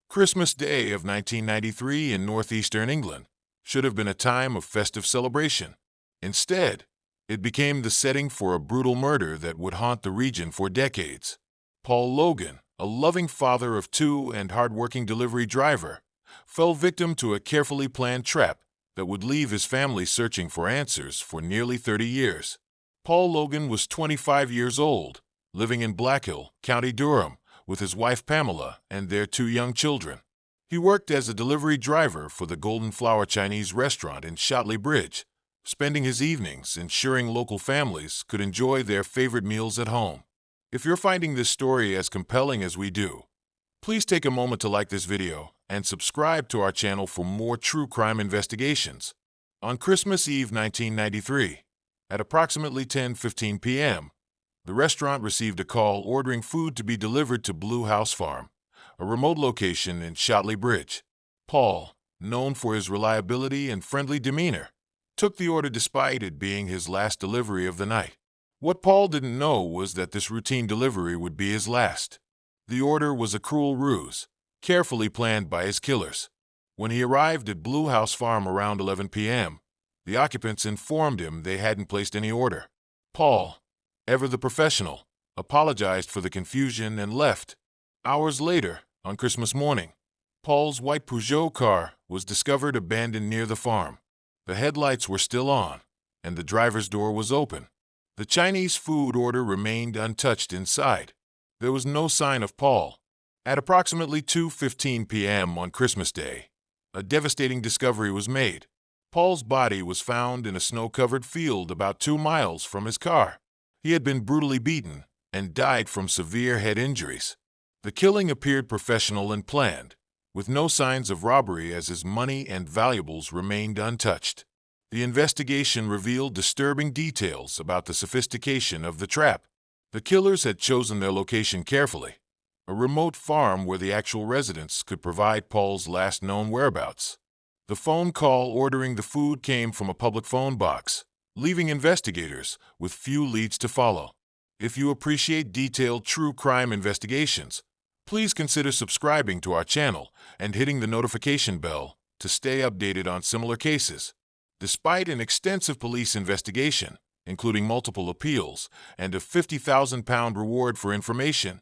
Christmas Day of 1993 in northeastern England should have been a time of festive celebration. Instead, it became the setting for a brutal murder that would haunt the region for decades. Paul Logan, a loving father of two and hardworking delivery driver, fell victim to a carefully planned trap that would leave his family searching for answers for nearly 30 years. Paul Logan was 25 years old, living in Blackhill, County Durham, with his wife Pamela and their two young children. He worked as a delivery driver for the Golden Flower Chinese restaurant in Shotley Bridge, spending his evenings ensuring local families could enjoy their favorite meals at home. If you're finding this story as compelling as we do, please take a moment to like this video and subscribe to our channel for more true crime investigations. On Christmas Eve 1993, at approximately 10:15 p.m., the restaurant received a call ordering food to be delivered to Blue House Farm, a remote location in Shotley Bridge. Paul, known for his reliability and friendly demeanor, took the order despite it being his last delivery of the night. What Paul didn't know was that this routine delivery would be his last. The order was a cruel ruse, carefully planned by his killers. When he arrived at Blue House Farm around 11 p.m., the occupants informed him they hadn't placed any order. Paul, ever the professional, apologized for the confusion and left. Hours later, on Christmas morning, Paul's white Peugeot car was discovered abandoned near the farm. The headlights were still on, and the driver's door was open. The Chinese food order remained untouched inside. There was no sign of Paul. At approximately 2:15 p.m. on Christmas Day, a devastating discovery was made. Paul's body was found in a snow-covered field about 2 miles from his car. He had been brutally beaten and died from severe head injuries. The killing appeared professional and planned, with no signs of robbery as his money and valuables remained untouched. The investigation revealed disturbing details about the sophistication of the trap. The killers had chosen their location carefully, a remote farm where the actual residents could provide Paul's last known whereabouts. The phone call ordering the food came from a public phone box, leaving investigators with few leads to follow. If you appreciate detailed true crime investigations, please consider subscribing to our channel and hitting the notification bell to stay updated on similar cases. Despite an extensive police investigation, including multiple appeals and a £50,000 reward for information,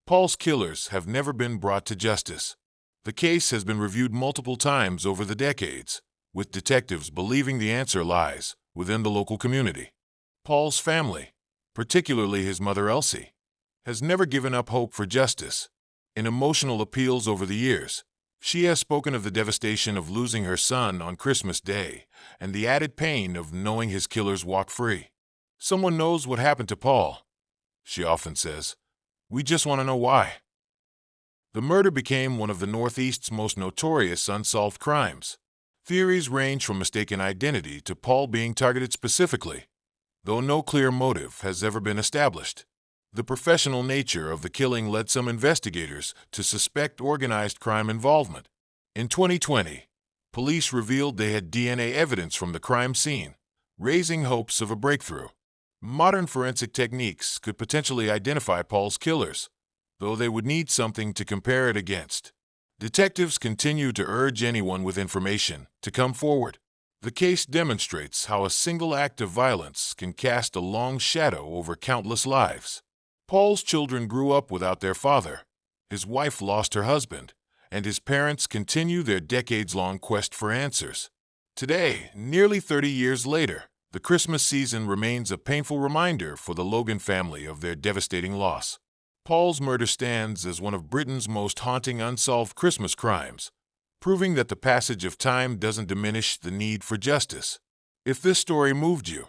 Paul's killers have never been brought to justice. The case has been reviewed multiple times over the decades, with detectives believing the answer lies within the local community. Paul's family, particularly his mother Elsie, has never given up hope for justice. In emotional appeals over the years, she has spoken of the devastation of losing her son on Christmas Day and the added pain of knowing his killers walk free. "Someone knows what happened to Paul," she often says. "We just want to know why." The murder became one of the Northeast's most notorious unsolved crimes. Theories range from mistaken identity to Paul being targeted specifically, though no clear motive has ever been established. The professional nature of the killing led some investigators to suspect organized crime involvement. In 2020, police revealed they had DNA evidence from the crime scene, raising hopes of a breakthrough. Modern forensic techniques could potentially identify Paul's killers, though they would need something to compare it against. Detectives continue to urge anyone with information to come forward. The case demonstrates how a single act of violence can cast a long shadow over countless lives. Paul's children grew up without their father, his wife lost her husband, and his parents continue their decades-long quest for answers. Today, nearly 30 years later, the Christmas season remains a painful reminder for the Logan family of their devastating loss. Paul's murder stands as one of Britain's most haunting unsolved Christmas crimes, proving that the passage of time doesn't diminish the need for justice. If this story moved you,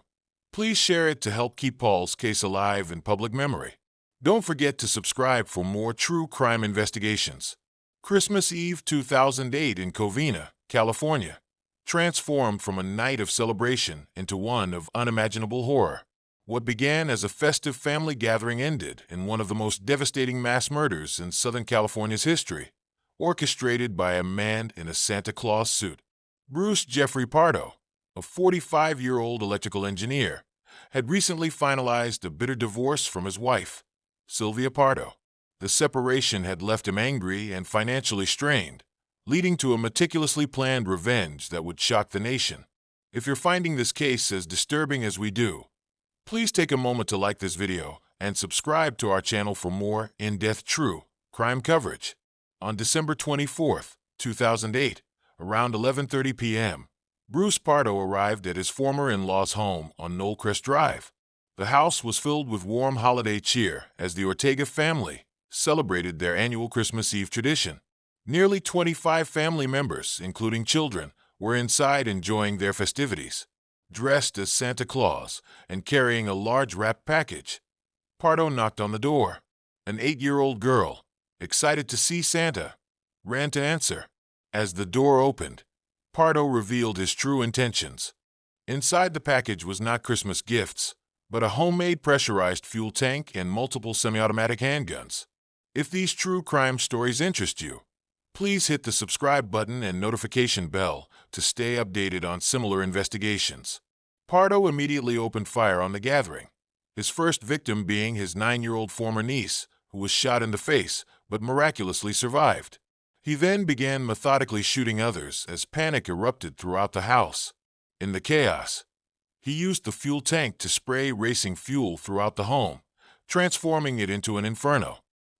please share it to help keep Paul's case alive in public memory. Don't forget to subscribe for more true crime investigations. Christmas Eve 2008 in Covina, California, transformed from a night of celebration into one of unimaginable horror. What began as a festive family gathering ended in one of the most devastating mass murders in Southern California's history, orchestrated by a man in a Santa Claus suit. Bruce Jeffrey Pardo, a 45-year-old electrical engineer, had recently finalized a bitter divorce from his wife, Sylvia Pardo. The separation had left him angry and financially strained, leading to a meticulously planned revenge that would shock the nation. If you're finding this case as disturbing as we do, please take a moment to like this video and subscribe to our channel for more in-depth true crime coverage. On December 24, 2008, around 11:30 p.m., Bruce Pardo arrived at his former in-law's home on Knollcrest Drive. The house was filled with warm holiday cheer as the Ortega family celebrated their annual Christmas Eve tradition. Nearly 25 family members, including children, were inside enjoying their festivities. Dressed as Santa Claus and carrying a large wrapped package, Pardo knocked on the door. An 8-year-old girl, excited to see Santa, ran to answer. As the door opened, Pardo revealed his true intentions. Inside the package was not Christmas gifts, but a homemade pressurized fuel tank and multiple semi-automatic handguns. If these true crime stories interest you, please hit the subscribe button and notification bell to stay updated on similar investigations. Pardo immediately opened fire on the gathering, his first victim being his 9-year-old former niece, who was shot in the face but miraculously survived. He then began methodically shooting others as panic erupted throughout the house. In the chaos, he used the fuel tank to spray racing fuel throughout the home, transforming it into an inferno.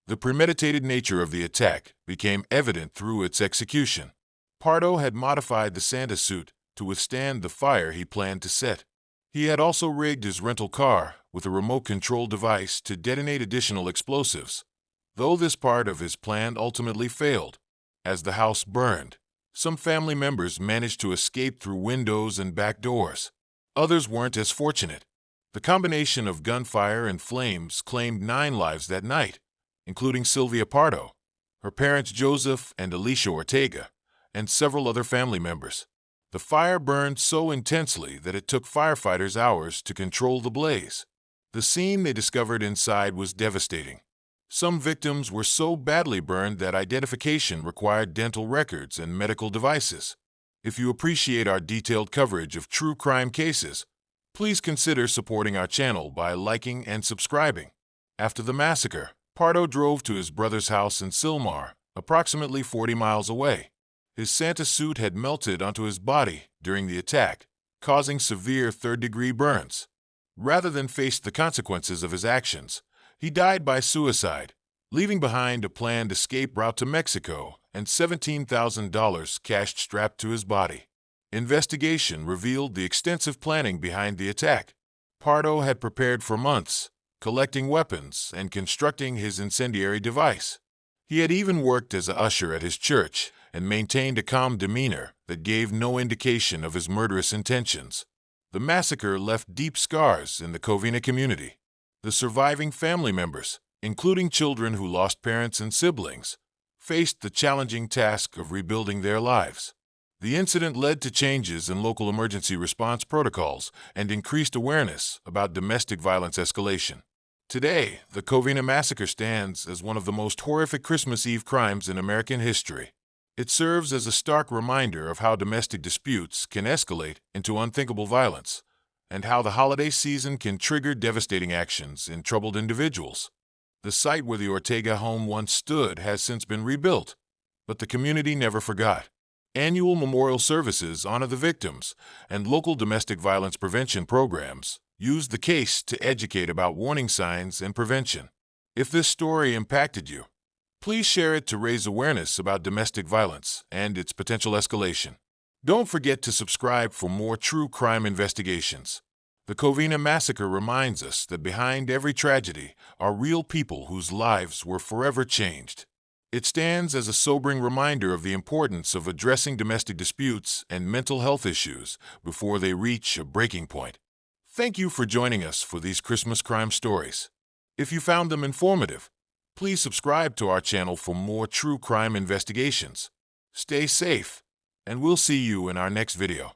The premeditated nature of the attack became evident through its execution. Pardo had modified the Santa suit to withstand the fire he planned to set. He had also rigged his rental car with a remote control device to detonate additional explosives. Though this part of his plan ultimately failed, as the house burned, some family members managed to escape through windows and back doors. Others weren't as fortunate. The combination of gunfire and flames claimed 9 lives that night, including Sylvia Pardo, her parents Joseph and Alicia Ortega, and several other family members. The fire burned so intensely that it took firefighters hours to control the blaze. The scene they discovered inside was devastating. Some victims were so badly burned that identification required dental records and medical devices. If you appreciate our detailed coverage of true crime cases, please consider supporting our channel by liking and subscribing. After the massacre, Pardo drove to his brother's house in Sylmar, approximately 40 miles away. His Santa suit had melted onto his body during the attack, causing severe third-degree burns. Rather than face the consequences of his actions, he died by suicide, leaving behind a planned escape route to Mexico and $17,000 cash strapped to his body. Investigation revealed the extensive planning behind the attack. Pardo had prepared for months, collecting weapons and constructing his incendiary device. He had even worked as an usher at his church and maintained a calm demeanor that gave no indication of his murderous intentions. The massacre left deep scars in the Covina community. The surviving family members, including children who lost parents and siblings, faced the challenging task of rebuilding their lives. The incident led to changes in local emergency response protocols and increased awareness about domestic violence escalation. Today, the Covina Massacre stands as one of the most horrific Christmas Eve crimes in American history. It serves as a stark reminder of how domestic disputes can escalate into unthinkable violence, and how the holiday season can trigger devastating actions in troubled individuals. The site where the Ortega home once stood has since been rebuilt, but the community never forgot. Annual memorial services honor the victims, and local domestic violence prevention programs use the case to educate about warning signs and prevention. If this story impacted you, please share it to raise awareness about domestic violence and its potential escalation. Don't forget to subscribe for more true crime investigations. The Covina Massacre reminds us that behind every tragedy are real people whose lives were forever changed. It stands as a sobering reminder of the importance of addressing domestic disputes and mental health issues before they reach a breaking point. Thank you for joining us for these Christmas crime stories. If you found them informative, please subscribe to our channel for more true crime investigations. Stay safe, and we'll see you in our next video.